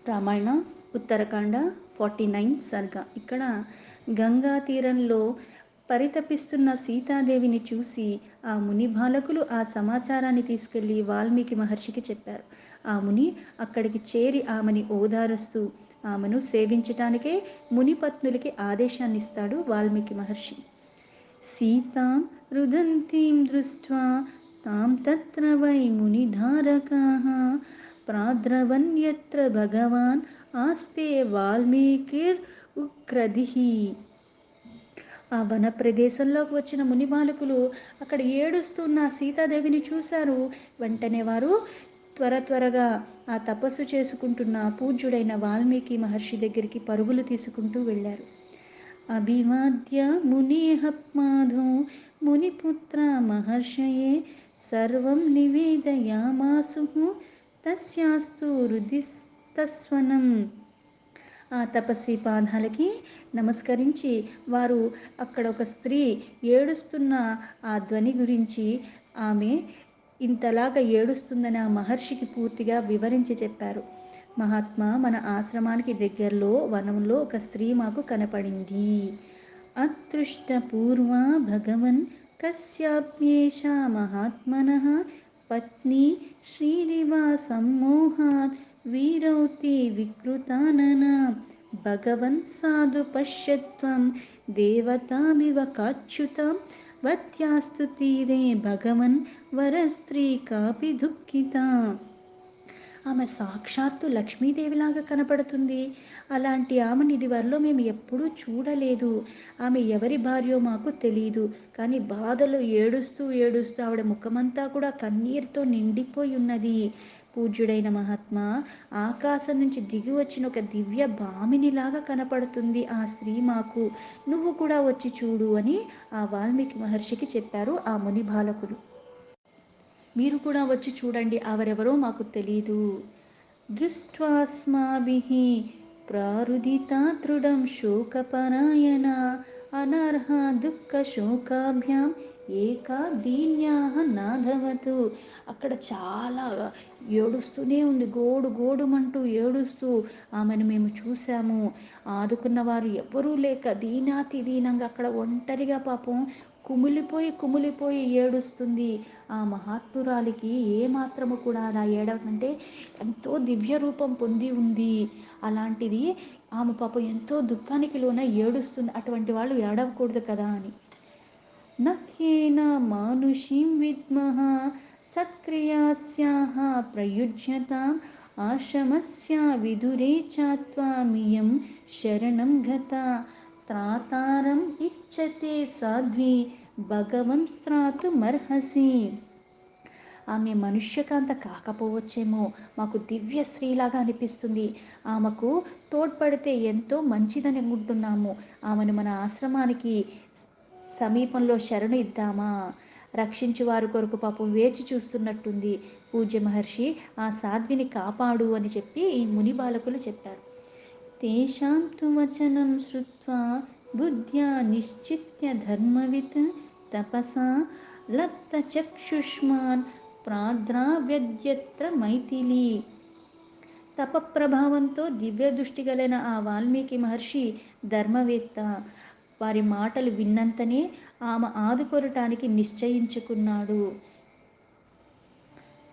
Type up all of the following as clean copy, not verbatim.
రామాయణ ఉత్తరకాండ 49 సర్గ. ఇక్కడ గంగా తీరంలో పరితపిస్తున్న సీతాదేవిని చూసి ఆ ముని బాలకులు ఆ సమాచారాన్ని తీసుకెళ్లి వాల్మీకి మహర్షికి చెప్పారు. ఆ ముని అక్కడికి చేరి ఆమెని ఓదారుస్తూ ఆమెను సేవించటానికే మునిపత్నులకి ఆదేశాన్నిస్తాడు వాల్మీకి మహర్షి. సీతాం రుదంతీం దృష్ట్వా తాం తత్ర వై మునిధారకాః ప్రాద్రవన్యత్ర భగవాన్ ఆస్తే వాల్మీకిర్ ఉక్రదిః. ఆ వన ప్రదేశంలోకి వచ్చిన ముని బాలకులు అక్కడ ఏడుస్తున్న సీతాదేవిని చూశారు. వెంటనే వారు త్వరగా ఆ తపస్సు చేసుకుంటున్న పూజ్యుడైన వాల్మీకి మహర్షి దగ్గరికి పరుగులు తీసుకుంటూ వెళ్ళారు. అభివాద్య మునేహప్మాధో మునిపుత్ర మహర్షయే సర్వం నివేదయామాసు తస్యాస్తు హృదిస్తస్వనం. ఆ తపస్వి పాదాలకి నమస్కరించి వారు అక్కడ ఒక స్త్రీ ఏడుస్తున్న ఆ ధ్వని గురించి, ఆమె ఇంతలాగా ఏడుస్తుందని ఆ మహర్షికి పూర్తిగా వివరించి చెప్పారు. మహాత్మా, మన ఆశ్రమానికి దగ్గరలో వనంలో ఒక స్త్రీ మాకు కనపడింది. అదృష్ట పూర్వా భగవన్ కశ్యాప్యేషా మహాత్మనః పత్ని శ్రీరివా సమ్మోహాత్ వీరౌతి వికృతాననా. భగవన్ సాధు పశ్యత్వం దేవతామివ కాచ్యుతాం వత్యాస్తు తీరే భగవన్ వరస్త్రీ కాపి దుఃఖిత. ఆమె సాక్షాత్తు లక్ష్మీదేవిలాగా కనపడుతుంది. అలాంటి ఆమెను ఇదివరలో మేము ఎప్పుడూ చూడలేదు. ఆమె ఎవరి భార్యో మాకు తెలియదు. కానీ బాధలో ఏడుస్తూ ఆవిడ ముఖమంతా కూడా కన్నీరుతో నిండిపోయి ఉన్నది. పూజ్యుడైన మహాత్మా, ఆకాశం నుంచి దిగి వచ్చిన ఒక దివ్య భామినిలాగా కనపడుతుంది ఆ స్త్రీ మాకు. నువ్వు కూడా వచ్చి చూడు అని ఆ వాల్మీకి మహర్షికి చెప్పారు ఆ ముని బాలకులు. మీరు కూడా వచ్చి చూడండి, ఆవరెవరో మాకు తెలీదు. దృష్ట్వాస్మాభిః ప్రారుదితా దృఢం శోకపరాయణ అనర్హ దుఃఖ శోకాభ్యాం ఏకా దీన్యాః నాధవతు. అక్కడ చాలా ఏడుస్తూనే ఉంది, గోడుమంటూ ఏడుస్తూ ఆమెను మేము చూసాము. ఆదుకున్న వారు ఎవ్వరూ లేక దీనాతి దీనంగా అక్కడ ఒంటరిగా పాపం కుమిలిపోయి ఏడుస్తుంది. ఆ మహాత్మురాలికి ఏమాత్రము కూడా అలా ఏడవకంటే ఎంతో దివ్య రూపం పొంది ఉంది. అలాంటిది ఆమె పాపం ఎంతో దుఃఖానికి లోన ఏడుస్తుంది. అటువంటి వాళ్ళు ఏడవకూడదు కదా అని. నహ్యేన మానుషీం విద్మః సత్క్రియాస్యాః ప్రయుజ్యతాం ఆశ్రమస్య విదురే చాత్వామియం శరణం గత. త్రాతారం ఇచ్చతే సాధ్వి భగవం స్త్రాతుమర్హసి. ఆమె మనుష్యకాంత కాకపోవచ్చేమో, మాకు దివ్య స్త్రీలాగా అనిపిస్తుంది. ఆమెకు తోడ్పడితే ఎంతో మంచిదని అనుకుంటున్నాము. ఆమెను మన ఆశ్రమానికి సమీపంలో శరణు ఇద్దామా? రక్షించు వారి కొరకు పాపం వేచి చూస్తున్నట్టుంది. పూజ్య మహర్షి, ఆ సాధ్విని కాపాడు అని చెప్పి ఈ ముని బాలకులు చెప్పారు. తేషాం తు వచనం శ్రుత్వా బుద్ధ్యా నిశ్చిత్య ధర్మవిత్ తపసా లప్తచక్షుష్మాన్ ప్రాద్రావ్యద్యత్ర మైథిలి. తప ప్రభావంతో దివ్య దృష్టి కలిగిన ఆ వాల్మీకి మహర్షి ధర్మవేత్త. వారి మాటలు విన్నంతనే ఆమె ఆదుకొనటానికి నిశ్చయించుకున్నాడు.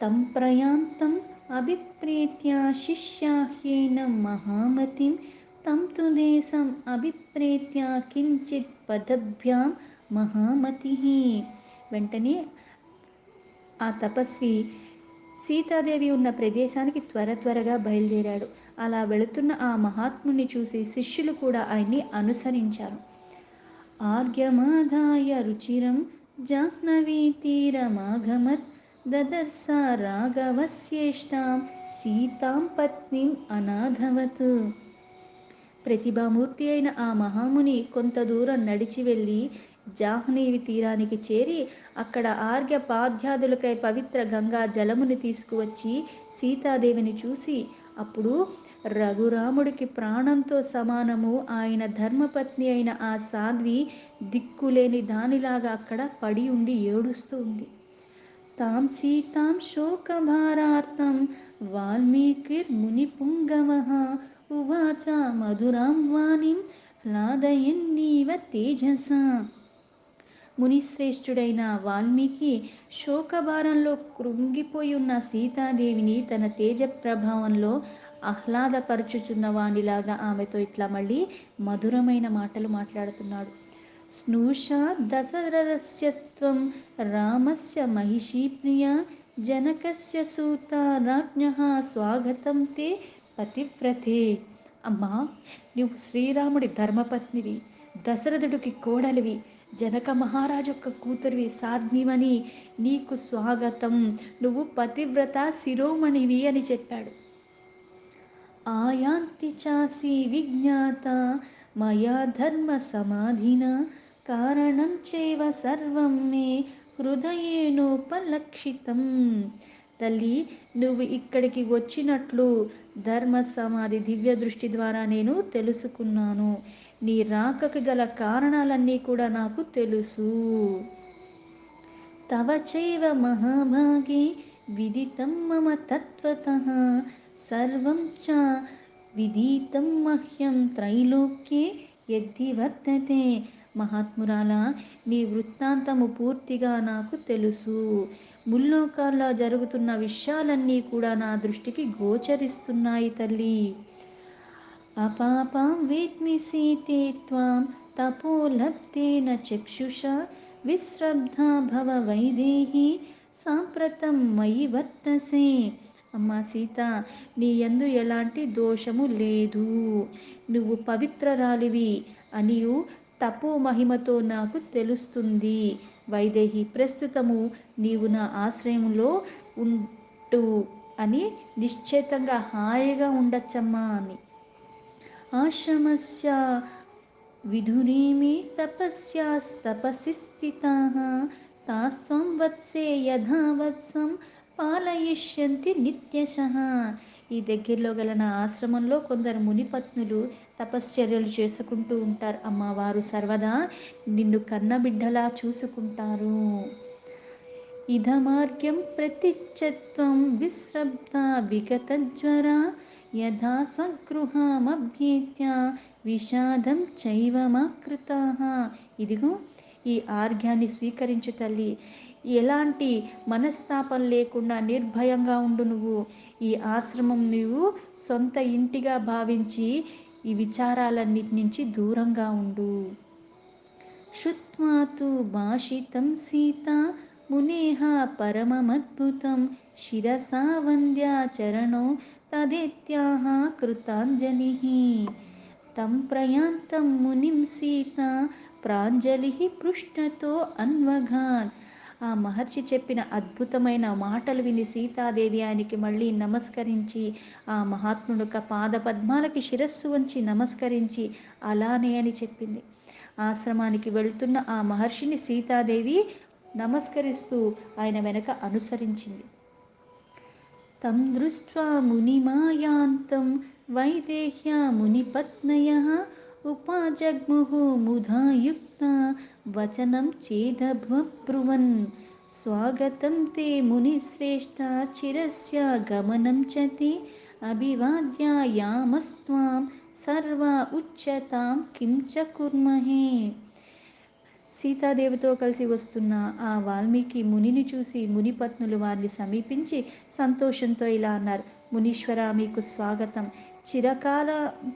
తం ప్రయాంతం అభిప్రేత్య శిష్యాహ్యేన మహామతిం తం తు దేశం అభిప్రేత్య కించిత్ పదభ్యాం మహామతిః. వెంటనే ఆ తపస్వి సీతాదేవి ఉన్న ప్రదేశానికి త్వరగా బయలుదేరాడు. అలా వెళుతున్న ఆ మహాత్ముని చూసి శిష్యులు కూడా ఆయన్ని అనుసరించారు. ఆర్ఘ్యమాదాయ రుచిరం జాహ్నవీ తీరమాగమత్ దదర్శ రాఘవస్యేష్టాం సీతాం పత్నిం అనాథవత్. ప్రతిభామూర్తి అయిన ఆ మహాముని కొంత దూరం నడిచి వెళ్ళి జాహ్నవి తీరానికి చేరి అక్కడ ఆర్ఘ్య పాద్యాదులకై పవిత్ర గంగా జలముని తీసుకువచ్చి సీతాదేవిని చూసి, అప్పుడు రఘురాముడికి ప్రాణంతో సమానము ఆయన ధర్మపత్ని అయిన ఆ సాధ్వి దిక్కులేని దానిలాగా అక్కడ పడి ఉండి ఏడుస్తూ ఉంది. తాం సీతాం శోకభారార్తం వాల్మీకిర్మునిపుంగవః ఉవాచ మధురాం వాణిం హ్లాదయన్నీవ తేజసా. మునిశ్రేష్ఠుడైన వాల్మీకి శోకభారంలో కృంగిపోయి ఉన్న సీతాదేవిని తన తేజ ప్రభావంలో ఆహ్లాదపరచుచున్న వానిలాగా ఆమెతో ఇట్లా మళ్ళీ మధురమైన మాటలు మాట్లాడుతున్నాడు. స్నూషా దశరథస్య త్వం రామస్య మహిషీ ప్రియా జనకస్య సూత రాజ్ఞః స్వాగతం తే పతివ్రతే. అమ్మా, నువ్వు శ్రీరాముడి ధర్మపత్నివి, దశరథుడికి కోడలివి, జనక మహారాజు యొక్క కూతురివి, సాధ్వివని, నీకు స్వాగతం, నువ్వు పతివ్రత శిరోమణివి అని చెప్పాడు. ఆయాంతి చాసి విజ్ఞాత మయా ధర్మ సమాధిన కారణం చైవ సర్వం మే హృదయేనోపలక్షితం. తల్లి, నువ్వు ఇక్కడికి వచ్చినట్లు ధర్మ సమాధి దివ్య దృష్టి ద్వారా నేను తెలుసుకున్నాను. నీ రాకకి గల కారణాలన్నీ కూడా నాకు తెలుసు. తవ చైవ మహాభాగే విదితం మమ తత్వతః సర్వం చ విదితం మహ్యం త్రైలోక్యే యద్ధి వర్తతే. మహాత్మురాలా, నీ వృత్తాంతము పూర్తిగా నాకు తెలుసు. ముల్లోకాల్లో జరుగుతున్న విషయాలన్నీ కూడా నా దృష్టికి గోచరిస్తున్నాయి తల్లి. అపాపాం వేద్మి సీతే త్వాం తపోలబ్ధేన చక్షుషా విశ్రబ్ధా భవ వైదేహి సాంప్రతం మయి వర్తసే. అమ్మా సీత, నీ యందు ఎలాంటి దోషము లేదు. నువ్వు పవిత్రరాలివి అనియు తపో మహిమతో నాకు తెలుస్తుంది. వైదేహి, ప్రస్తుతము నీవు నా ఆశ్రయంలో ఉంటూ అని నిశ్చేతంగా హాయిగా ఉండొచ్చమ్మా అని. ఆశ్రమస్య విధురేమి తపస్యాస్తపసి స్థితాః తాస్త్వం వత్సే యథా వత్సం పాలయిష్యంతి నిత్యశః. ఈ దగ్గరలో గల నా ఆశ్రమంలో కొందరు మునిపత్నులు తపశ్చర్యలు చేసుకుంటూ ఉంటారు. అమ్మవారు సర్వదా నిన్ను కన్నబిడ్డలా చూసుకుంటారు. ఇదమార్గ్యం ప్రతిచ్చత్వం విశ్రబ్ద విగతజ్వర యథా స్వగృహమభ్యేత్య విషాదం చైవమాకృతాః. ఇదిగో ఈ ఆర్ఘ్యాన్ని స్వీకరించు తల్లి. ఎలాంటి మనస్తాపం లేకుండా నిర్భయంగా ఉండు. నువ్వు ఈ ఆశ్రమం నువ్వు సొంత ఇంటిగా భావించి ఈ విచారాలన్నిటి నుంచి దూరంగా ఉండు. శుత్వా తు భాషితం సీత మునేః పరమమద్భుతం శిరసా వంద్యా చరణో తదేత్యాహ కృతాంజలిః. తం ప్రయాంతం మునిం సీత ప్రాంజలిః పృష్ఠతో అన్వగాన్. ఆ మహర్షి చెప్పిన అద్భుతమైన మాటలు విని సీతాదేవి ఆయనకి మళ్ళీ నమస్కరించి ఆ మహాత్ముడు యొక్క పాదపద్మాలకి శిరస్సు వంచి నమస్కరించి అలానే అని చెప్పింది. ఆశ్రమానికి వెళ్తున్న ఆ మహర్షిని సీతాదేవి నమస్కరిస్తూ ఆయన వెనక అనుసరించింది. తం దృష్ట్వా మునిమాయాంతం వైదేహ్యా మునిపత్నయః ఉపాజగ్ముః ముధాయుక్తా వచనం చేదబ్రువన్. స్వాగతం తే మునిశ్రేష్ఠ చిరస్య గమనం చ తే అభివాద్యాయామస్త్వాం సర్వా ఉచ్యతాం కిం చ కుర్మహే. సీతాదేవితో కలిసి వస్తున్న ఆ వాల్మీకి మునిని చూసి మునిపత్నులు వారిని సమీపించి సంతోషంతో ఇలా అన్నారు. మునీశ్వర, మీకు స్వాగతం. చిరకాల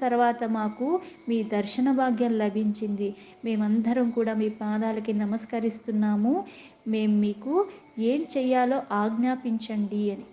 తర్వాత మాకు మీ దర్శన భాగ్యం లభించింది. మేమందరం కూడా మీ పాదాలకి నమస్కరిస్తున్నాము. మేము మీకు ఏం చెయ్యాలో ఆజ్ఞాపించండి అని.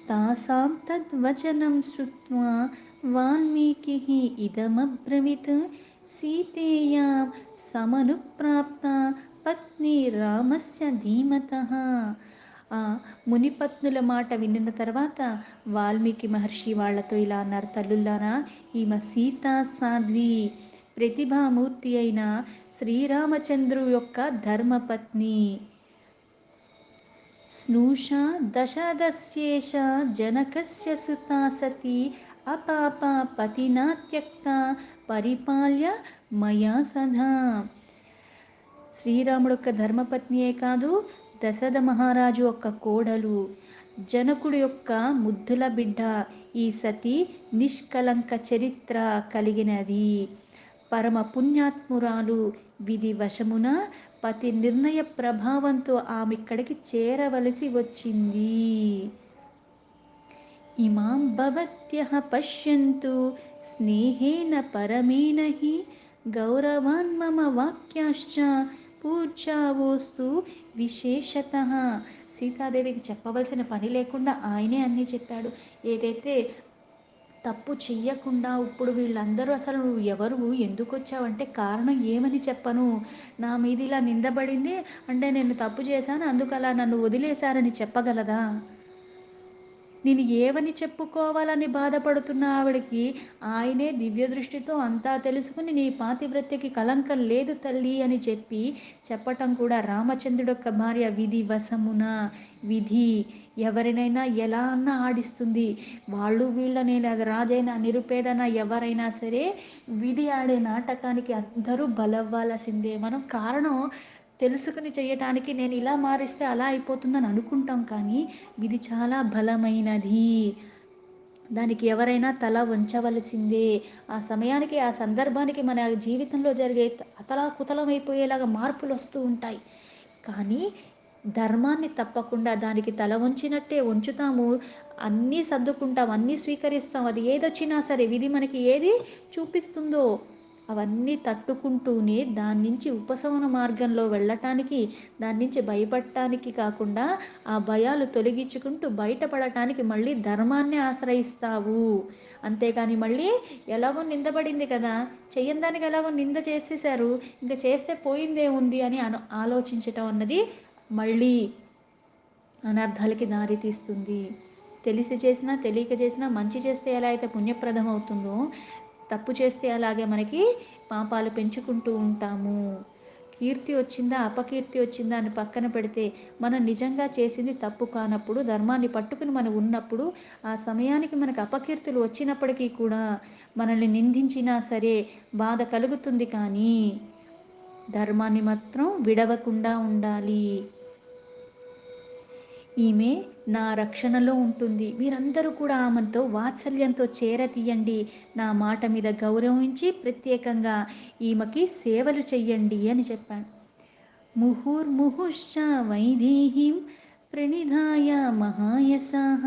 తాసాం తద్వచనం శ్రుత్వా వాల్మీకిః ఇదమబ్రవీత్ సీతేయాం సమనుప్రాప్త పత్ని రామస్య ధీమతః. ఆ మునిపత్నుల మాట విన్న తర్వాత వాల్మీకి మహర్షి వాళ్లతో ఇలా అన్నారు. తల్లుల్లారా, ఈమె సీతా సాధ్వి, ప్రతిభామూర్తి అయిన శ్రీరామచంద్రు యొక్క ధర్మపత్ని. స్నూషా దశరథస్యేష జనకస్య సుతా సతి అపాప పతినా త్యక్తా పరిపాల్య మయా సదా. శ్రీరాముడు యొక్క ధర్మపత్నియే కాదు, దశరథ మహారాజు యొక్క కోడలు, జనకుడి యొక్క ముద్దుల బిడ్డ. ఈ సతి నిష్కలంక చరిత్ర కలిగినది. పరమ పుణ్యాత్మురాలు. విధి వశమున పతి నిర్ణయ ప్రభావంతో ఆమె ఇక్కడికి చేరవలసి వచ్చింది. ఇమాం భవత్యః పశ్యంతు స్నేహేన పరమేణ హి గౌరవాన్ మమ వాక్యాశ్చ పూజ్యావోస్తు విశేషతః. సీతాదేవికి చెప్పవలసిన పని లేకుండా ఆయనే అన్నీ చెప్పాడు. ఏదైతే తప్పు చెయ్యకుండా ఇప్పుడు వీళ్ళందరూ అసలు నువ్వు ఎవరు, ఎందుకు వచ్చావంటే కారణం ఏమని చెప్పను, నా మీద ఇలా నిందబడింది అంటే నేను తప్పు చేశాను అందుకు అలా నన్ను వదిలేశారని చెప్పగలదా? నేను ఏవని చెప్పుకోవాలని బాధపడుతున్న ఆవిడకి ఆయనే దివ్య దృష్టితో అంతా తెలుసుకుని నీ పాతివ్రత్యకి కలంకం లేదు తల్లి అని చెప్పి చెప్పటం కూడా రామచంద్రుడొక్క భార్య విధి వశమున. విధి ఎవరినైనా ఎలా అన్నా ఆడిస్తుంది. వాళ్ళు వీళ్ళనైనా రాజైనా నిరుపేదైనా ఎవరైనా సరే విధి ఆడే నాటకానికి అందరూ బలవ్వాల్సిందే. మనం కారణం తెలుసుకుని చేయటానికి నేను ఇలా మారిస్తే అలా అయిపోతుందని అనుకుంటాం, కానీ ఇది చాలా బలమైనది. దానికి ఎవరైనా తల వంచవలసిందే. ఆ సమయానికి ఆ సందర్భానికి మన జీవితంలో జరిగే అతలాకుతలమైపోయేలాగా మార్పులు వస్తూ ఉంటాయి, కానీ ధర్మాన్ని తప్పకుండా దానికి తల వంచినట్టే ఉంచుతాము. అన్నీ సర్దుకుంటాం, అన్నీ స్వీకరిస్తాం. అది ఏదొచ్చినా సరే విధి మనకి ఏది చూపిస్తుందో అవన్నీ తట్టుకుంటూనే దాని నుంచి ఉపశమన మార్గంలో వెళ్ళటానికి, దాని నుంచి భయపడటానికి కాకుండా ఆ భయాలు తొలగించుకుంటూ బయటపడటానికి మళ్ళీ ధర్మాన్ని ఆశ్రయిస్తావు. అంతేకాని మళ్ళీ ఎలాగో నిందపడింది కదా, చెయ్యని దానికి ఎలాగో నింద చేసేసారు, ఇంకా చేస్తే పోయిందేముంది అని ఆలోచించటం అన్నది మళ్ళీ అనర్థాలకి దారి తీస్తుంది. తెలిసి చేసినా తెలియక చేసినా మంచి చేస్తే ఎలా అయితే పుణ్యప్రదం అవుతుందో, తప్పు చేస్తే అలాగే మనకి పాపాలు పెంచుకుంటూ ఉంటాము. కీర్తి వచ్చిందా అపకీర్తి వచ్చిందా అని పక్కన పెడితే మనం నిజంగా చేసింది తప్పు కానప్పుడు, ధర్మాన్ని పట్టుకుని మనం ఉన్నప్పుడు, ఆ సమయానికి మనకు అపకీర్తులు వచ్చినప్పటికీ కూడా మనల్ని నిందించినా సరే బాధ కలుగుతుంది, కానీ ధర్మాన్ని మాత్రం విడవకుండా ఉండాలి. ఈమె నా రక్షణలో ఉంటుంది, మీరందరూ కూడా ఆమెతో వాత్సల్యంతో చేరతీయండి, నా మాట మీద గౌరవించి ప్రత్యేకంగా ఈమెకి సేవలు చెయ్యండి అని చెప్పాడు. ముహుర్ముహుశ్చ వైదేహీం ప్రణిధాయ మహాయసాః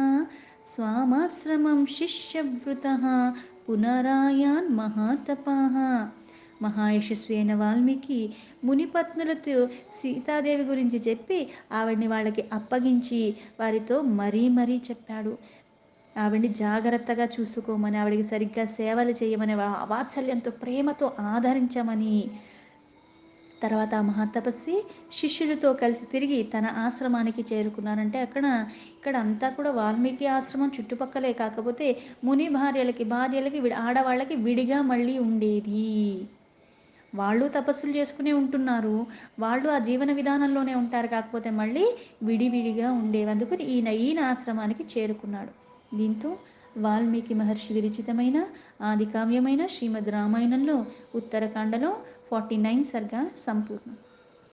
స్వామాశ్రమం శిష్యవృతః పునరాయాన్ మహాతపాః. మహాయశస్వి అయిన వాల్మీకి మునిపత్నులతో సీతాదేవి గురించి చెప్పి ఆవిడ్ని వాళ్ళకి అప్పగించి వారితో మరీ మరీ చెప్పాడు. ఆవిడ్ని జాగ్రత్తగా చూసుకోమని, ఆవిడికి సరిగ్గా సేవలు చేయమని, వాత్సల్యంతో ప్రేమతో ఆదరించమని. తర్వాత ఆ మహాతపస్వి శిష్యులతో కలిసి తిరిగి తన ఆశ్రమానికి చేరుకున్నారంటే ఇక్కడ అంతా కూడా వాల్మీకి ఆశ్రమం చుట్టుపక్కలే, కాకపోతే ముని భార్యలకి ఆడవాళ్ళకి విడిగా మళ్ళీ ఉండేది. వాళ్ళు తపస్సులు చేసుకునే ఉంటున్నారు, వాళ్ళు ఆ జీవన విధానంలోనే ఉంటారు, కాకపోతే మళ్ళీ విడివిడిగా ఉండేవి. అందుకని ఈయన ఆశ్రమానికి చేరుకున్నాడు. దీంతో వాల్మీకి మహర్షి విరచితమైన ఆది కావ్యమైన శ్రీమద్ రామాయణంలో ఉత్తరకాండలో 49 సర్గా సంపూర్ణం.